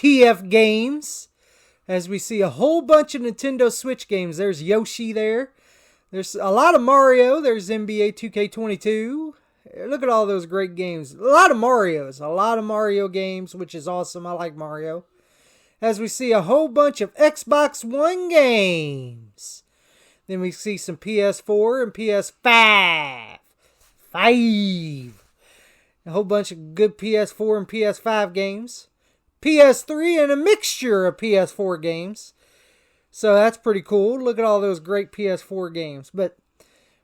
TF Games. As we see a whole bunch of Nintendo Switch games. There's Yoshi there. There's a lot of Mario. There's NBA 2K22. Look at all those great games. A lot of Marios. A lot of Mario games, which is awesome. I like Mario. As we see a whole bunch of Xbox One games. Then we see some PS4 and PS5. A whole bunch of good PS4 and PS5 games. PS3 and a mixture of PS4 games. So that's pretty cool. Look at all those great PS4 games.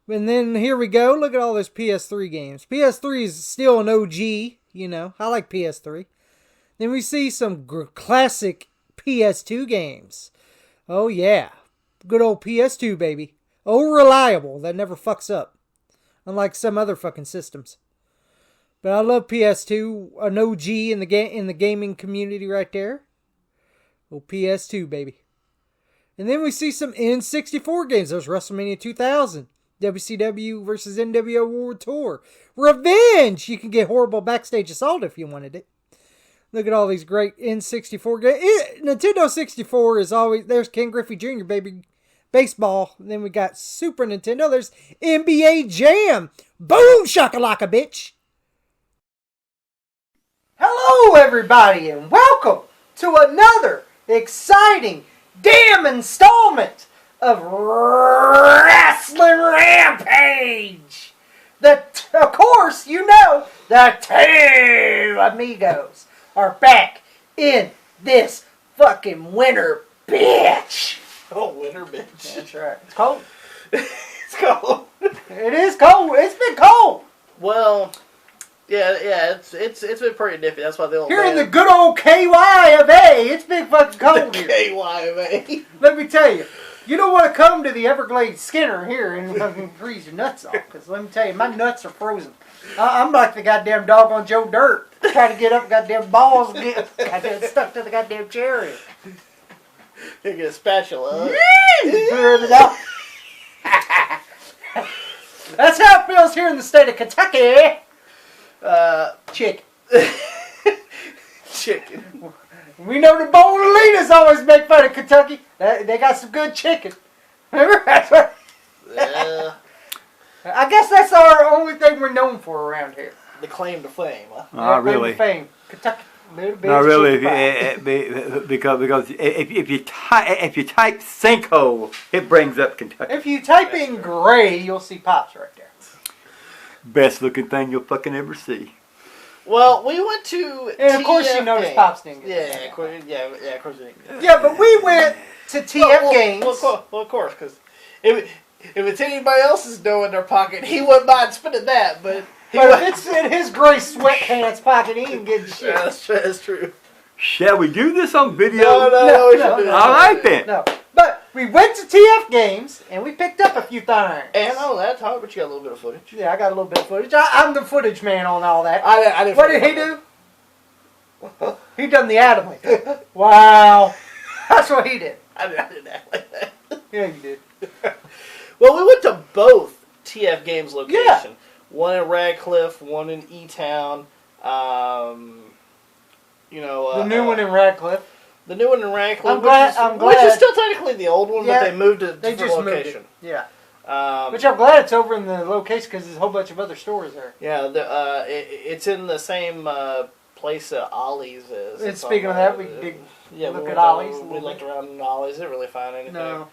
And then here we go. Look at all those PS3 games. PS3 is still an OG. You know, I like PS3. Then we see some classic PS2 games. Oh yeah. Good old PS2, baby. Oh, reliable. That never fucks up. Unlike some other fucking systems. But I love PS2. An OG in the gaming community right there. Oh, PS2, baby. And then we see some N64 games. There's WrestleMania 2000. WCW versus NWO World Tour. Revenge! You can get Horrible Backstage Assault if you wanted it. Look at all these great N64 games. Nintendo 64 is always... There's Ken Griffey Jr., baby. Baseball. And then we got Super Nintendo. There's NBA Jam. Boom shakalaka, bitch. Hello, everybody, and welcome to another exciting damn installment of Wrestling Rampage. Of course, you know, the two amigos are back in this fucking winter bitch. Oh, winter bitch. That's right. It's cold. It's cold. It is cold. It's been cold. Well, yeah. It's been pretty nippy. That's why the old Here man, in the good old KY of A, it's been fucking cold the here. KY of A. Let me tell you, you don't want to come to the Everglades Skinner here and fucking freeze your nuts off. Because let me tell you, my nuts are frozen. I'm like the goddamn dog on Joe Dirt. Trying to get up, goddamn balls get goddamn stuck to the goddamn cherry. You get a spatula. That's how it feels here in the state of Kentucky. Chicken. Chicken. We know the Bololinas always make fun of Kentucky. They got some good chicken. Remember? Yeah. I guess that's our only thing we're known for around here. The claim to fame. Huh? Not really. Fame. Kentucky. Not really. Because if you type sinkhole, it brings up Kentucky. If you type in gray, you'll see Pops right there. Best looking thing you'll fucking ever see. Well, we went to And of course you noticed Pops didn't get Yeah, of course you didn't. Yeah, but we went to TF Games. Well, of course, because if it's anybody else's dough in their pocket, he wouldn't mind spending that, but if it's in his gray sweatpants pocket, he ain't getting shit. Yeah, that's true. Shall we do this on video? No, we should do that. All right then. No, but we went to TF Games and we picked up a few things. And all that talk, but you got a little bit of footage. Yeah, I got a little bit of footage. I'm the footage man on all that. I didn't. What did he do? He done the Adamly. Wow, that's what he did. I didn't act like that. Yeah, you did. Well, we went to both TF Games locations. Yeah. One in Radcliffe, one in E-Town. The new one in Radcliffe. The new one in Radcliffe. I'm glad. Which is still technically the old one, Yeah, but they moved to a They different just location. moved it. Yeah. Which I'm glad it's over in the location because there's a whole bunch of other stores there. Yeah, it's in the same place that Ollie's is. And speaking of that, we did look at Ollie's. We looked around in Ollie's. Didn't really find anything. No.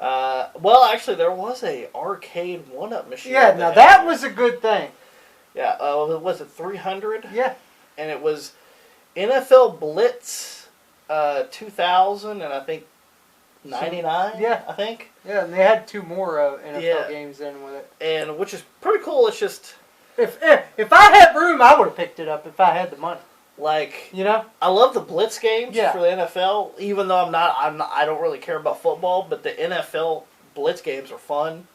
Well, actually, there was a arcade one-up machine. Yeah, now that was a good thing. Yeah, was it 300? Yeah. And it was NFL Blitz 2000 and I think 99. Yeah. I think. Yeah, and they had two more NFL games in with it. And which is pretty cool. It's just if I had room, I would have picked it up if I had the money. like, you know, I love the Blitz games Yeah. for the NFL. Even though I don't really care about football, but the NFL Blitz games are fun.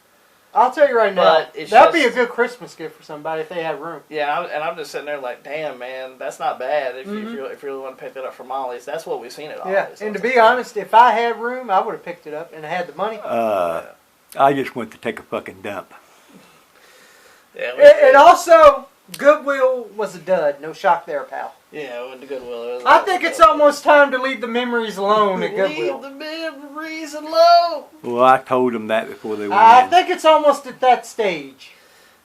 I'll tell you right now, But that'd be a good Christmas gift for somebody if they had room. Yeah, I'm just sitting there like, damn, man, that's not bad if you really want to pick that up from Ollie's. That's what we've seen at Ollie's. Yeah, So and to it's be like, honest, if I had room, I would have picked it up and had the money. I just went to take a fucking dump. Yeah, And also, Goodwill was a dud. No shock there, pal. Yeah, I went to Goodwill. I think it's almost time to leave the memories alone at Goodwill. Leave the memories alone. Well, I told them that before they went I in. think it's almost at that stage.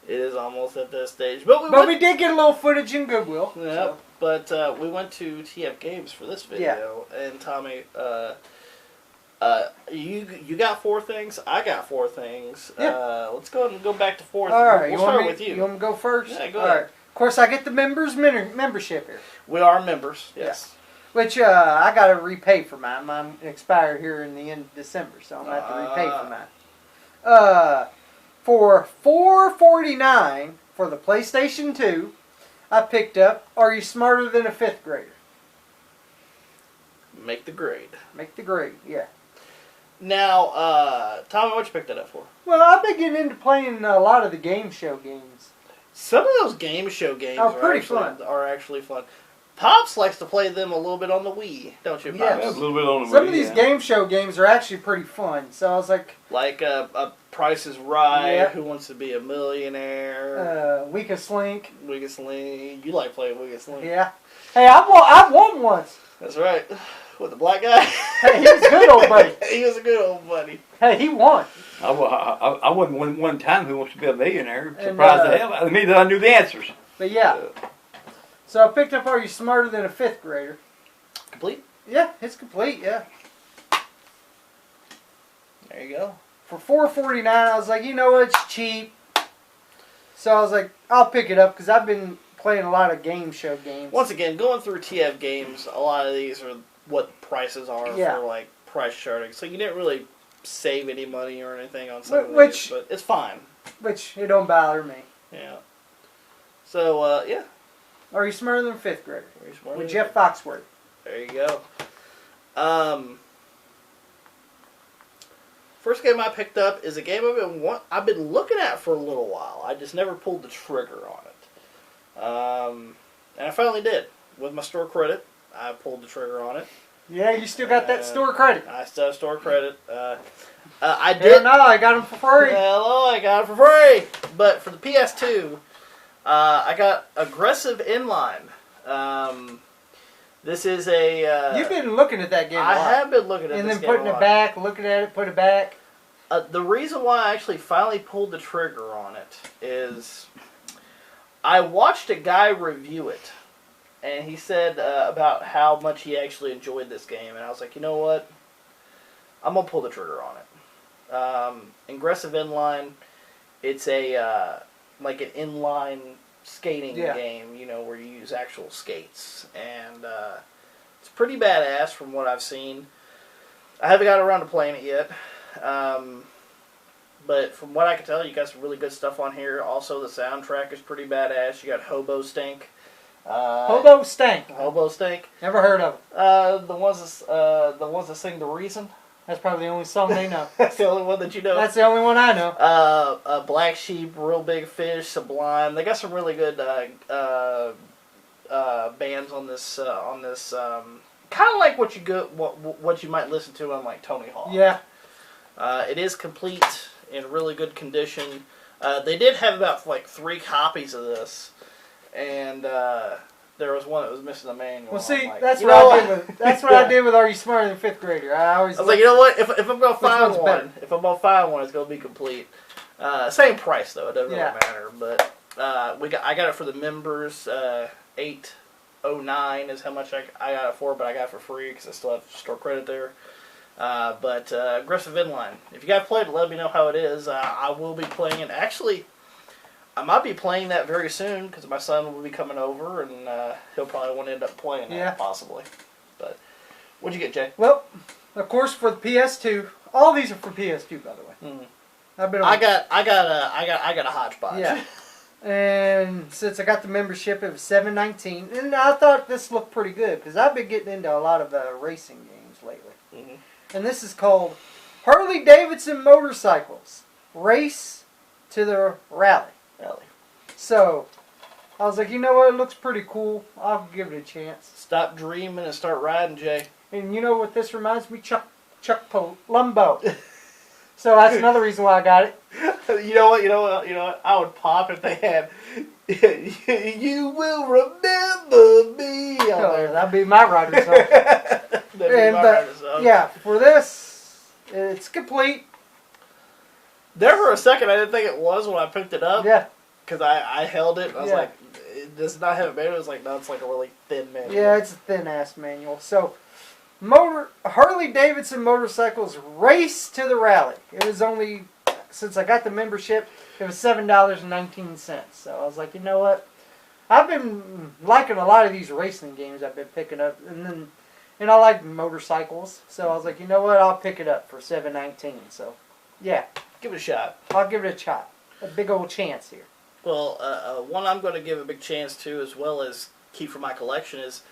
It is almost at this stage, but we did get a little footage in Goodwill. Yeah, So. but we went to TF Games for this video, and Tommy, you got 4 things. I got 4 things. Yeah. Let's go ahead and go back to 4. All right, we'll you want start me, with you. You want me to go first? Yeah, go All ahead. right. Of course, I get the members membership here, We are members. Yes. which I got to repay for mine. Mine expired here in the end of December, so I'm gonna have to repay for mine. For $4.49 for the PlayStation 2, I picked up Are You Smarter Than a Fifth Grader? Make the grade. Make the grade, yeah. Now, Tommy, what you picked that up for? Well, I've been getting into playing a lot of the game show games. Some of those game show games Oh, pretty are actually fun. Pops likes to play them a little bit on the Wii, don't you, Pops? Yeah, a little bit on the Some Wii, of these yeah. game show games are actually pretty fun. So I was like, Like Price is Right, Yeah. Who Wants to Be a Millionaire, Week of Slink. Wicked Link. You like playing Wicked Link. Yeah. Hey, I won once. That's right. With the black guy. Hey, he was a good old buddy. He was a good old buddy. Hey, he won. I won one time Who Wants to Be a Millionaire. And, Surprised the hell out of me that I knew the answers. But yeah. So I picked up Are You Smarter Than a Fifth Grader? Complete? Yeah, it's complete, yeah. There you go. For $4.49, I was like, you know what, it's cheap. So I was like, I'll pick it up because I've been playing a lot of game show games. Once again, going through TF Games, a lot of these are what prices are Yeah. for like price charting. So you didn't really save any money or anything on some of Which- these, but it's fine. Which, it don't bother me. Yeah. So, yeah. Are You Smarter Than a Fifth Grader? Very smart. With Jeff Foxworthy. There you go. First game I picked up is a game I've been looking at for a little while. I just never pulled the trigger on it. And I finally did. With my store credit, I pulled the trigger on it. Yeah, you still got that store credit. I still have store credit. I Yeah, did. no, I got them for free. Hello, I got it for free. But for the PS2, I got Aggressive Inline. This is a. You've been looking at that game a lot. I have been looking at and this then game putting a it lot. back, looking at it, put it back. The reason why I actually finally pulled the trigger on it is I watched a guy review it, and he said about how much he actually enjoyed this game, and I was like, you know what? I'm gonna pull the trigger on it. Aggressive Inline, it's a like an inline skating game, you know, where you use actual skates, and it's pretty badass from what I've seen. I haven't got around to playing it yet. But from what I can tell, you got some really good stuff on here. Also, the soundtrack is pretty badass. You got Hobo Stink. Hobo Stank. Hobo Stink. Never heard of it. The ones that sing The Reason. That's probably the only song they know. That's the only one that you know. That's the only one I know. Black Sheep, Real Big Fish, Sublime. They got some really good bands on this. Kind of like what you might listen to on like Tony Hawk. Yeah. It is complete in really good condition. They did have about like 3 copies of this, and there was one that was missing the manual. Well, see, I'm like, that's you what know I did with. That's what I did with Are You Smarter Than a Fifth Grader? I was like, you know what? If I'm gonna find one's one, better? it's gonna be complete. Same price though. It doesn't really matter. But I got it for the members. $8.09 is how much I got it for, but I got it for free because I still have store credit there. But Aggressive Inline. If you guys played it, let me know how it is. I will be playing it. Actually, I might be playing that very soon because my son will be coming over, and he'll probably want to end up playing that possibly. But what'd you get, Jay? Well, of course, for the PS2. All these are for PS2, by the way. Mm. I've been. I got a hodgepodge. Yeah. And since I got the membership, it was $7.19, and I thought this looked pretty good because I've been getting into a lot of racing games lately. Mm-hmm. And this is called Harley Davidson Motorcycles Race to the Rally. So I was like, you know what? It looks pretty cool. I'll give it a chance. Stop dreaming and start riding, Jay. And you know what this reminds me? Chuck Palumbo. So that's another reason why I got it. You know what? You know what? You know what? I would pop if they had. You will remember me. Oh, that'd be my rider song. That'd be And, my rider song. yeah, for this, it's complete. There for a second, I didn't think it was when I picked it up. Yeah, Because I held it. And I was Yeah. like, it does not have a manual. It was like, no, it's like a really thin manual. yeah, it's a thin ass manual. So, Harley Davidson motorcycles race to the rally. It was only, since I got the membership, it was $7.19. So I was like, you know what? I've been liking a lot of these racing games I've been picking up, and I like motorcycles. So I was like, you know what? I'll pick it up for $7.19. So, yeah, Give it a shot. I'll give it a shot. A big old chance here. Well, one I'm going to give a big chance to, as well as keep for my collection, is,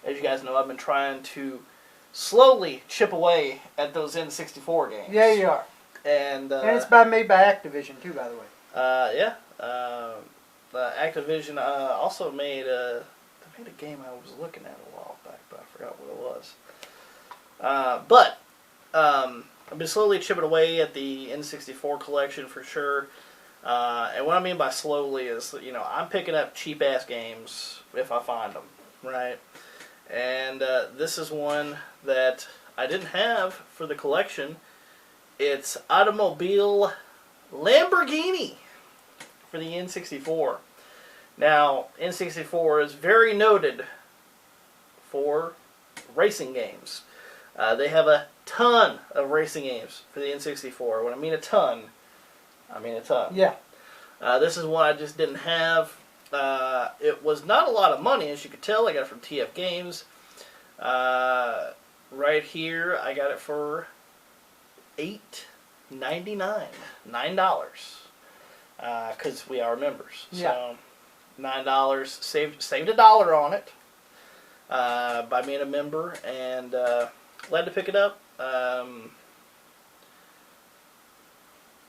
as you guys know, I've been trying to slowly chip away at those N64 games. Yeah, you are. And And it's made by Activision, too, by the way. yeah. Activision also made a game I was looking at a while back, but I forgot what it was. But I've been slowly chipping away at the N64 collection for sure. And what I mean by slowly is, you know, I'm picking up cheap-ass games if I find them, right? And this is one that I didn't have for the collection. It's Automobile Lamborghini for the N64. Now, N64 is very noted for racing games. They have a ton of racing games for the N64. When I mean a ton, I mean a ton. Yeah. This is one I just didn't have. It was not a lot of money, as you could tell. I got it from TF Games. Right here, I got it for $8.99, $9. Because we are members. Yeah. So $9, saved $1 on it by being a member, and glad to pick it up.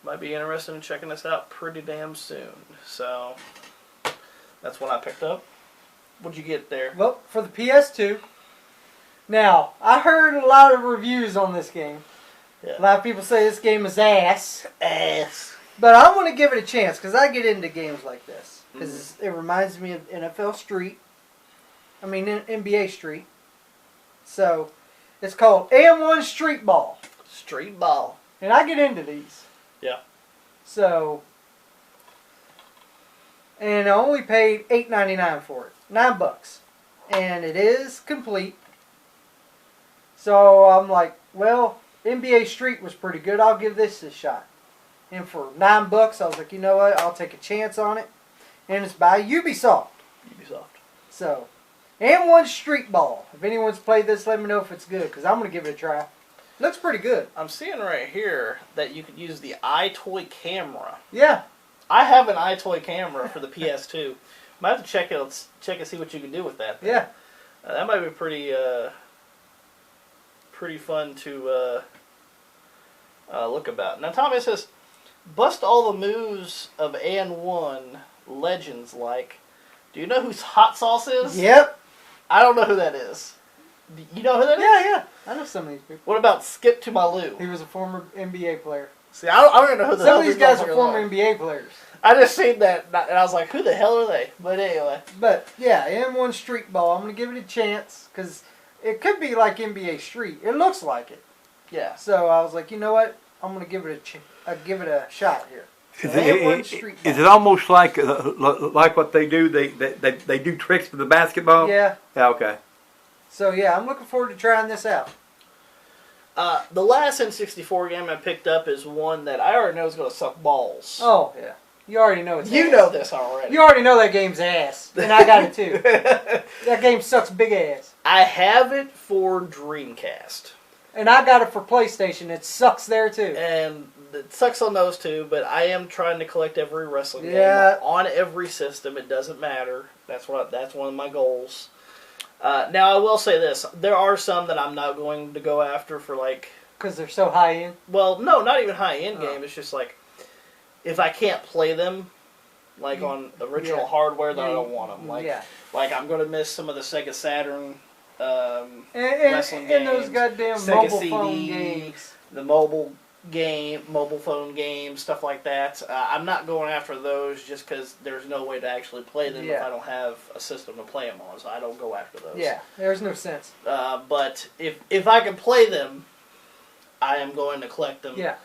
Might be interested in checking this out pretty damn soon. So that's what I picked up. What'd you get there? Well, for the PS2. Now, I heard a lot of reviews on this game. Yeah. A lot of people say this game is ass. Ass. But I want to give it a chance because I get into games like this. Because it reminds me of NFL Street. I mean, NBA Street. So, it's called AM1 Street Ball. Street ball. And I get into these. Yeah. So, and I only paid $8.99 for it. $9. And it is complete. So I'm like, well, NBA Street was pretty good. I'll give this a shot. And for $9, I was like, you know what? I'll take a chance on it. And it's by Ubisoft. Ubisoft. So, and one Street Ball. If anyone's played this, let me know if it's good, because I'm going to give it a try. Looks pretty good. I'm seeing right here that you could use the iToy camera. Yeah. I have an iToy camera for the PS2. Might have to check and see what you can do with that. Yeah. That might be pretty fun to look about. Now, Tommy says, bust all the moves of AN1 legends like. Do you know who Hot Sauce is? Yep. I don't know who that is. Do you know who that is? Yeah. I know some of these people. What about Skip to My Lou? He was a former NBA player. See, I don't even know who the hell Some of these guys are motherfuckers former NBA players. I just seen that, and I was like, who the hell are they? But anyway. But, yeah, M1 Street Ball. I'm going to give it a chance, because it could be like NBA Street. It looks like it. Yeah. So I was like, you know what? I'm going to give it a shot here. So Is it almost like what they do? They do tricks with the basketball. Yeah. Yeah. Okay. So yeah, I'm looking forward to trying this out. The last N64 game I picked up is one that I already know is going to suck balls. Oh yeah, you already know it's. You ass. know this already. You already know that game's ass, and I got it too. That game sucks big ass. I have it for Dreamcast. And I got it for PlayStation. It sucks there too. And it sucks on those two, but I am trying to collect every wrestling game on every system. It doesn't matter. That's one of my goals. Now I will say this: there are some that I'm not going to go after for like. Because they're so high end. Well, no, not even high end game. It's just like if I can't play them, like on original hardware, then I don't want them. Like I'm going to miss some of the Sega Saturn. Wrestling games, and those goddamn Sega mobile CD, phone games. the mobile mobile phone games, stuff like that. I'm not going after those just because there's no way to actually play them if I don't have a system to play them on, so I don't go after those. Yeah, there's no sense. But if I can play them, I am going to collect them. Yeah.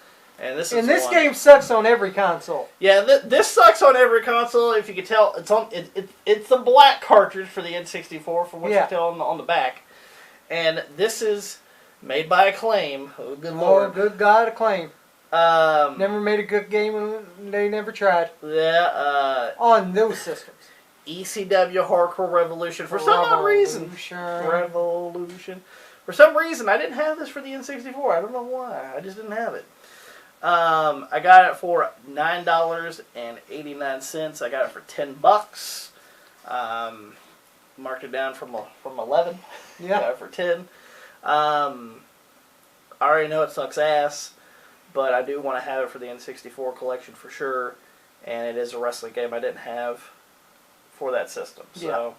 And this game sucks on every console. Yeah, this sucks on every console. If you can tell, it's the black cartridge for the N64, from what you can tell on the back. And this is made by Acclaim. Oh, good lord. Oh, good God, Acclaim. Never made a good game and they never tried. Yeah. On those systems. ECW Hardcore Revolution. For some odd reason. Revolution. For some reason, I didn't have this for the N64. I don't know why. I just didn't have it. I got it for $9.89. I got it for $10. Marked it down from 11. Yeah. Got it for 10. I already know it sucks ass, but I do want to have it for the N64 collection for sure. And it is a wrestling game I didn't have for that system. So,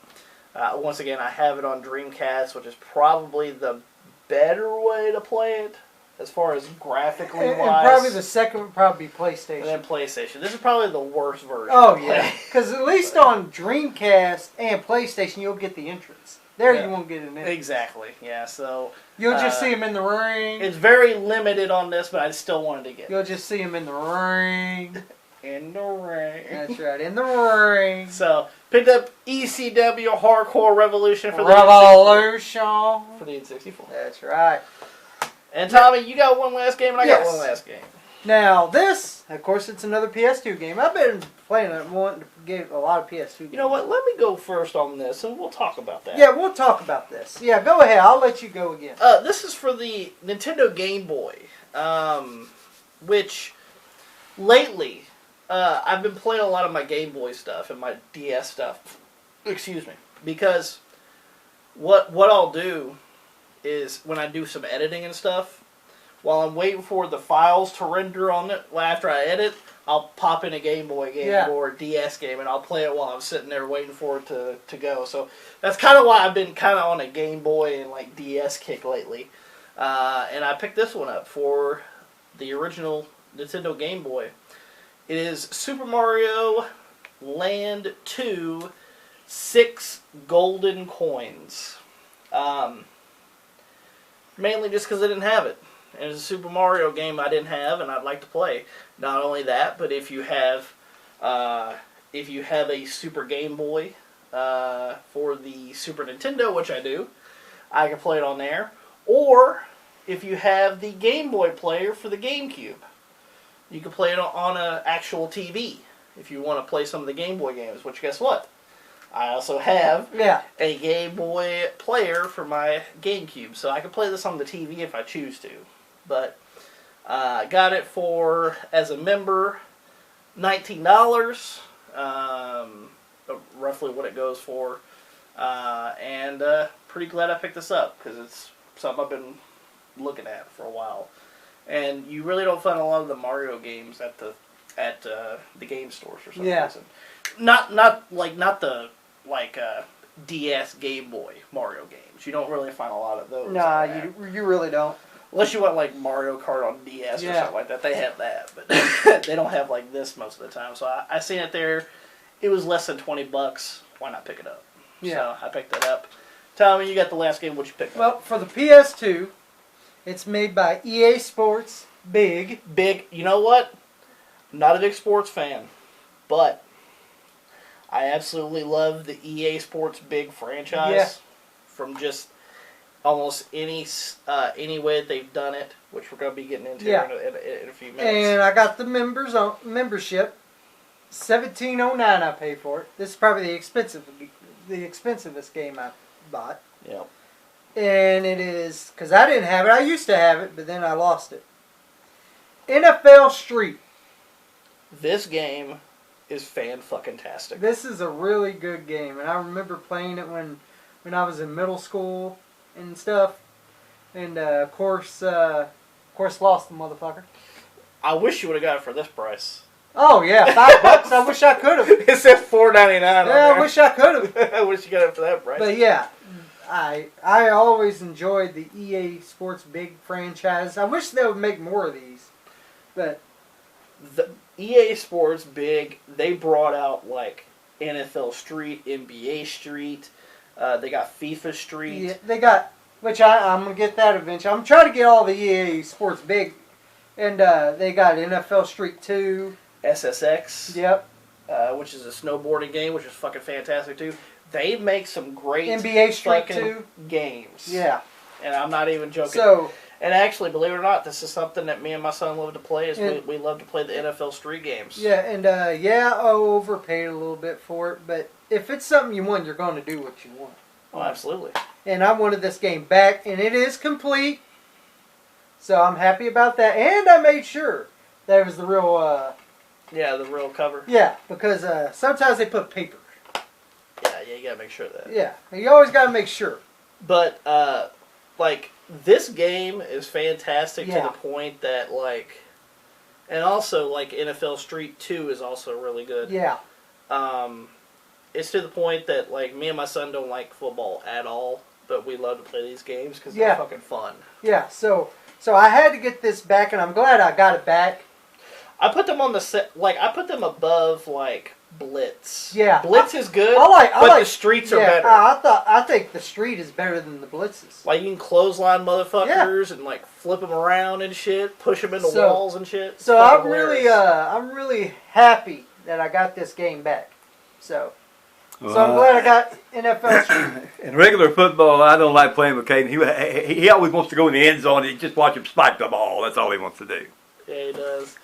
once again, I have it on Dreamcast, which is probably the better way to play it. As far as graphically wise. And probably the second would probably be PlayStation. And then PlayStation. This is probably the worst version. Oh, yeah. Because at least on Dreamcast and PlayStation, you'll get the entrance. There you won't get an entrance. Exactly. Yeah, so... You'll just see him in the ring. It's very limited on this, but I still wanted to get it. You'll just see him in the ring. In the ring. That's right, in the ring. So, picked up ECW Hardcore Revolution for the N64. That's right. And Tommy, you got one last game, and I got one last game. Now, this, of course, it's another PS2 game. I've been playing it, wanting to get a lot of PS2 games. You know what? Let me go first on this, and we'll talk about that. Yeah, we'll talk about this. Yeah, go ahead. I'll let you go again. This is for the Nintendo Game Boy, which lately I've been playing a lot of my Game Boy stuff and my DS stuff. Excuse me, because what I'll do is when I do some editing and stuff, while I'm waiting for the files to render on it, after I edit, I'll pop in a Game Boy game or a DS game, and I'll play it while I'm sitting there waiting for it to go. So that's kind of why I've been kind of on a Game Boy and like DS kick lately. And I picked this one up for the original Nintendo Game Boy. It is Super Mario Land 2, 6 Golden Coins. Mainly just because I didn't have it. And it's a Super Mario game I didn't have and I'd like to play. Not only that, but if you have a Super Game Boy for the Super Nintendo, which I do, I can play it on there. Or if you have the Game Boy player for the GameCube, you can play it on an actual TV if you want to play some of the Game Boy games, which guess what? I also have a Game Boy player for my GameCube, so I can play this on the TV if I choose to. But I got it for, as a member, $19, roughly what it goes for. And pretty glad I picked this up, because it's something I've been looking at for a while. And you really don't find a lot of the Mario games at the game stores for some reason. Not the DS Game Boy Mario games. You don't really find a lot of those. Nah, you really don't. Unless you want like Mario Kart on DS or something like that. They have that, but they don't have like this most of the time. So I seen it there. It was less than $20. Why not pick it up? Yeah. So I picked it up. Tommy, you got the last game. What'd you pick up? Well, for the PS2, it's made by EA Sports. Big. You know what? I'm not a big sports fan, but I absolutely love the EA Sports Big franchise from just almost any way that they've done it, which we're going to be getting into in a few minutes. And I got the membership. $17.09 I paid for it. This is probably the expensivest game I bought. Yeah. And it is, because I didn't have it. I used to have it, but then I lost it. NFL Street. This game is fan-fucking-tastic. This is a really good game, and I remember playing it when I was in middle school and stuff. And of course lost the motherfucker. I wish you would have got it for this price. Oh yeah, $5. I wish I could have. It said $4.99. Yeah, I wish I could have. I wish you got it for that price. But yeah, I always enjoyed the EA Sports Big franchise. I wish they would make more of these. But The EA Sports big. They brought out like NFL Street, NBA Street. They got FIFA Street. yeah, they got, which I'm gonna get that eventually. I'm trying to get all the EA Sports big, and they got NFL Street 2. SSX. Yep. Which is a snowboarding game, which is fucking fantastic too. They make some great NBA Street fucking 2. games. Yeah. And I'm not even joking. So And actually, believe it or not, this is something that me and my son love to play. Is And- we love to play the NFL Street games. yeah, and yeah, I overpaid a little bit for it, but if it's something you want, you're going to do what you want. Oh, absolutely. And I wanted this game back, and it is complete. So I'm happy about that, and I made sure that it was the real. Yeah, the real cover. Yeah, because sometimes they put paper. Yeah, you gotta make sure of that. Yeah, you always got to make sure. But like this game is fantastic to Yeah. the point that like, and also like NFL Street 2 is also really good. Yeah, It's to the point that like me and my son don't like football at all, but we love to play these games because Yeah. they're fucking fun. yeah. So I had to get this back, and I'm glad I got it back. I put them on the set, like I put them above like Blitz. Yeah. Blitz is good, I but like the streets are yeah, better. I think the street is better than the blitzes. Like you can clothesline motherfuckers and like flip them around and shit, push them into So- walls and shit. It's So fucking I'm really happy that I got this game back. So I'm glad I got NFL Street. In regular football, I don't like playing with Caden. He always wants to go in the end zone and just watch him spike the ball. That's all he wants to do. Yeah, he does.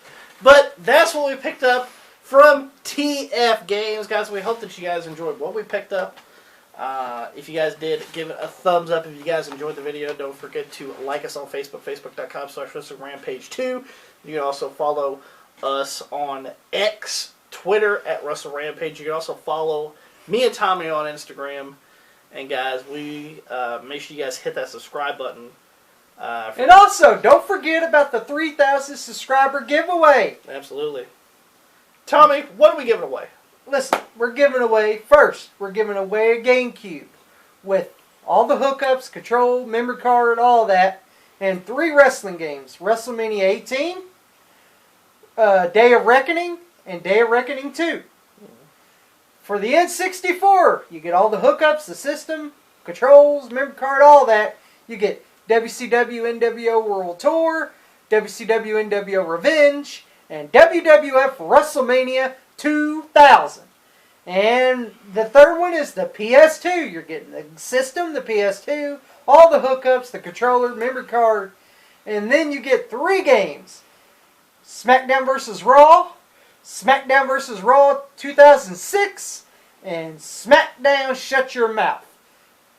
But that's what we picked up from TF Games, guys. We hope that you guys enjoyed what we picked up. If you guys did, give it a thumbs up. If you guys enjoyed the video, don't forget to like us on Facebook, facebook.com/WrestlingRampage2. You can also follow us on X, Twitter at WrestleRampage. You can also follow me and Tommy on Instagram. And guys, we make sure you guys hit that subscribe button. And also, don't forget about the 3,000 subscriber giveaway. Absolutely. Tommy, what are we giving away? Listen, we're giving away a GameCube with all the hookups, control, memory card, all that, and 3 wrestling games: WrestleMania 18, Day of Reckoning, and Day of Reckoning 2. For the N64, you get all the hookups, the system, controls, memory card, all that. You get WCW NWO World Tour, WCW NWO Revenge, and WWF WrestleMania 2000. And the third one is the PS2. You're getting the system, the PS2, all the hookups, the controller, memory card, and then you get 3 games: SmackDown vs. Raw, SmackDown vs. Raw 2006, and SmackDown Shut Your Mouth.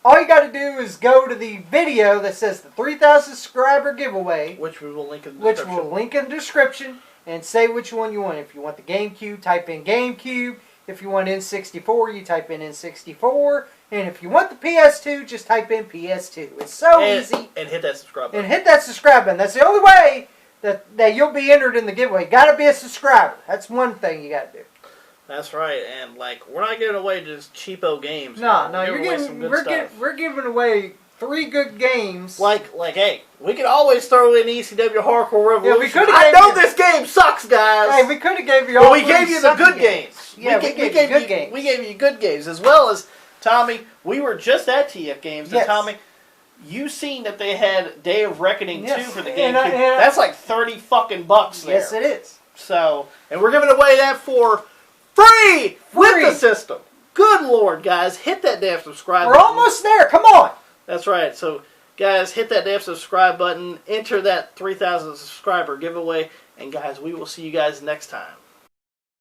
All you got to do is go to the video that says the 3,000 subscriber giveaway, Which we will link in the which description. will link in the description, and say which one you want. If you want the GameCube, type in GameCube. If you want N64, you type in N64. And if you want the PS2, just type in PS2. It's so easy. And hit that subscribe button. And hit that subscribe button. That's the only way that you'll be entered in the giveaway. Got to be a subscriber. That's one thing you got to do. That's right. And like, we're not giving away just cheapo games. No, We're you're giving away some getting. good We're stuff. we're giving away 3 good games. Like, hey, we can always throw in ECW Hardcore Revolution. we coulda I gave know you- this game sucks, guys. Hey, we could have gave you all. but we 3 gave you the sucky good games. Yeah, we gave you good games. We gave you good games as well as Tommy. We were just at TF Games, and Yes. Tommy, you seen that they had Day of Reckoning 2 Yes. for the And GameCube. I- That's like $30 there. Yes, it is. So, and we're giving away that for free with Free. the system. Good Lord, guys, hit that damn subscribe We're button. almost there. Come on. That's right. So, guys, hit that damn subscribe button. Enter that 3,000 subscriber giveaway. And, guys, we will see you guys next time.